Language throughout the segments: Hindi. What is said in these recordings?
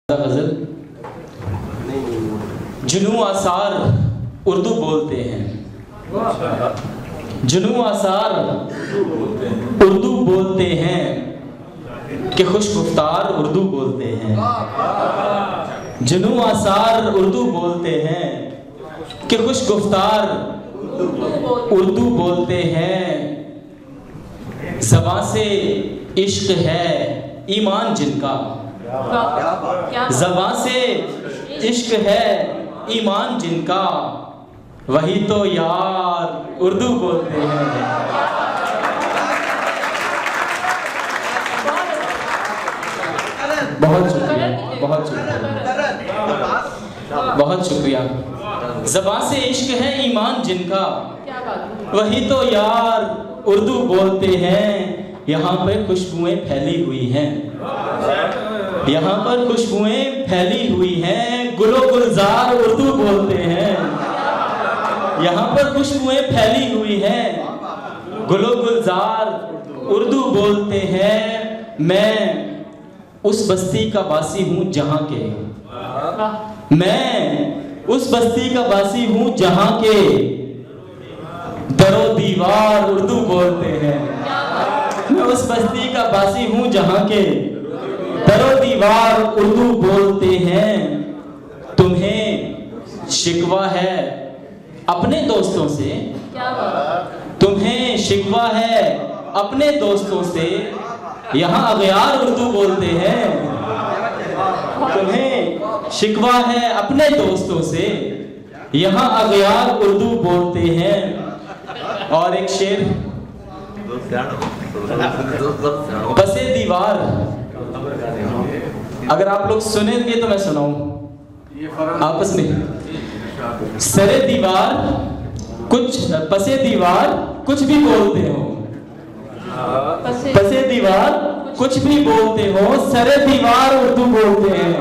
गजल। जुनू आसार उर्दू बोलते हैं, जुनू आसार उर्दू बोलते हैं कि खुश गुफ्तार उर्दू बोलते हैं। जुनू आसार उर्दू बोलते हैं कि खुश गुफ्तार उर्दू बोलते हैं। ज़बां से इश्क है ईमान जिनका, ज़बां से इश्क है ईमान जिनका, वही तो यार उर्दू बोलते हैं। बहुत शुक्रिया, बहुत शुक्रिया, बहुत शुक्रिया। ज़बां से इश्क है ईमान जिनका, वही तो यार उर्दू बोलते हैं। यहाँ पर खुशबुएं फैली हुई हैं, यहाँ पर खुशबुएं फैली हुई हैं, गुलो गुलजार उर्दू बोलते हैं। यहाँ पर खुशबुएं फैली हुई हैं, गुलो गुलजार उर्दू बोलते हैं। मैं उस बस्ती का वासी हूँ जहाँ के, मैं उस बस्ती का वासी हूँ जहाँ के दरो दीवार उर्दू बोलते हैं। मैं उस बस्ती का वासी हूँ जहाँ के दरो दीवार उर्दू बोलते हैं। तुम्हें शिकवा है अपने दोस्तों से, तुम्हें शिकवा है अपने दोस्तों से, यहाँ अगयार उर्दू बोलते हैं। तुम्हें शिकवा है अपने दोस्तों से, यहाँ अगयार उर्दू बोलते हैं। और एक शेर, बसे दीवार, अगर आप लोग सुनेंगे तो मैं सुनाऊं आपस में। सरे दीवार कुछ, पसे दीवार कुछ भी बोलते हो, पसे दीवार कुछ भी बोलते हो, सरे दीवार उर्दू बोलते हैं।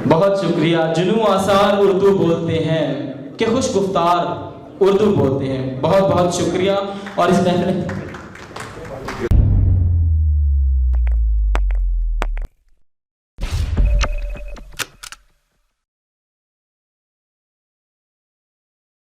बहुत शुक्रिया। जुनू आसार उर्दू बोलते हैं कि खुश गुफ्तार उर्दू बोलते हैं। बहुत बहुत शुक्रिया। और इस महफिल